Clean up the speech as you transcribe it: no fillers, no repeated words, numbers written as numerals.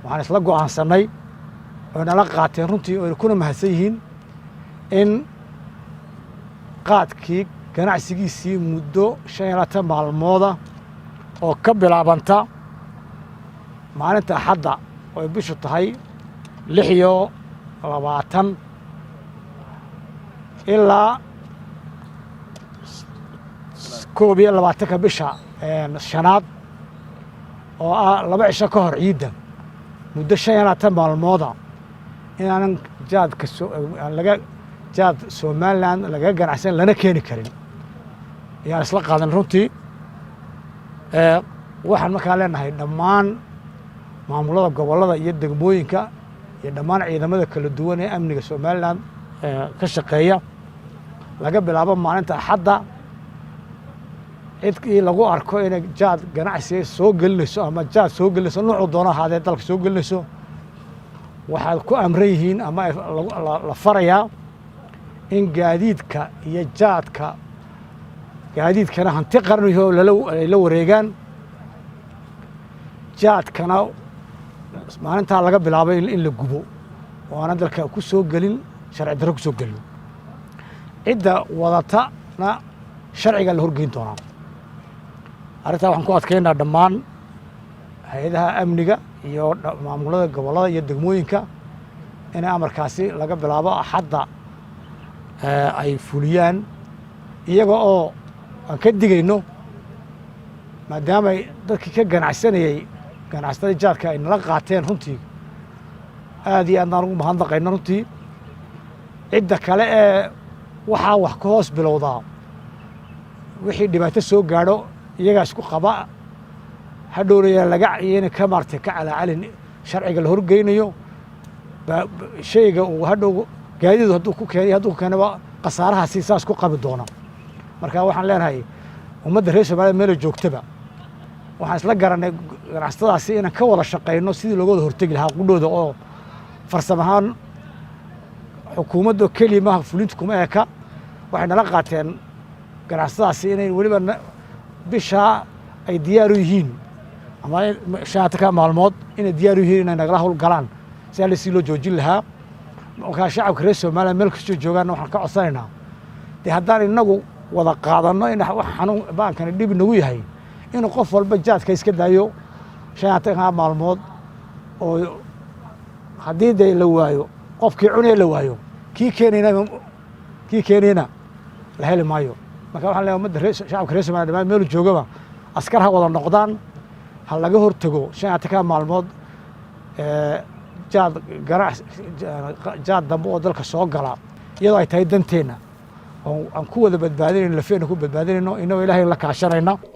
waxaan isla go'aansanay oo nala qaateen runtii oo kuna mahadsan yihiin in qaadkii ganacsigiisii muddo 5 maalmooda oo ka bilaabanta maalinta Axadda oo bishu tahay 26 ilaa 22 bisha shanaad oo ah 2 cisho ka hor ciidda muddo 5 maalmooda inaanan jaad Somaliland laga ganacsan lana keeni karin ayaan isla qaadan runtii waxaan markaa leenahay dhammaan maamulada gobollada iyo degmooyinka iyo dhammaan ciidamada kala duwan ee amniga Somaliland ka shaqeeya laga bilaabo maalinta Axadda cidkii lagu arko inay jaad ganacsi soo gelinayso ama jaad soo gelinayso nooc doona ahaadee dalka soo gelinayso waxaad ku amran yihiin ama la farayaa in gaadiidka iyo jaadka gaadiidkana hanti qarniyo la wareegaan jaadkana maalintaa laga bilaabay in la gubo oo aan dalka ku soo gelin sharci darro ku soo gelin cidda wadatana sharciga la horgeyn doonaa arrintaa waxaan ku adkeynaa dhammaan hay'adaha amniga iyo maamulada gobollada iyo degmooyinka in amarkaasi laga bilaabo Axadda ay fuliyaan iyaga oo aan ka digayno maadaama dadkii ka ganacsanayay ganacsatada jaadka ay nala qaateen runtii aad iyo aad aan ugu mahadnaqayno runtii cidda kale ee waxaa wax ka hoos bilowdaa wixii dhibaato soo gaadho iyagaa isku qaba hadhowna laga iyana ka maartay ka calacalin sharciga la horgeynayo shayga uu hadhow gaadiidu hadduu keenaba khasaarahaasi saas ku qabi doona marka waxaan leenahay ummadda reer Soomaaliya meel joogtaba waxaan isla garanay ganacsatadaasi inaan ka wada shaqeyno sidii looga hortagi lahaa qudhooda oo farsamahan xukuumadda kaliya fulinta kuma eka waxay nala qaateen ganacsatadaasi inay waliba bisha ay diyaar u yihiin ama 5 maalmood inay diyaar u yihiin inay nagala hawl galaan si loo joojin lahaa marka shacabka reer Soomaaliya meel kasta joogaan waxaan ka codsanaynaa haddaan inagu wada qaadano in wax xanuun baankana dhib nagu yahay in qof walba jaadka iska daayo 5 maalmood oo haddii la waayo qofkii cunay la waayo kii keenayna la heli maayo marka waxaan leeyahay ummadda shacabka reer Soomaaliya dhammaan meel joogaba askar ha wada noqdaan ha laga hortago 5 maalmood jaad dambe oo dalka soo gala iyadoo ay tahay danteena oo aan ku wada badbaadinayno lafeena ku badbaadinayno inagoo Ilaahay la kaashanayna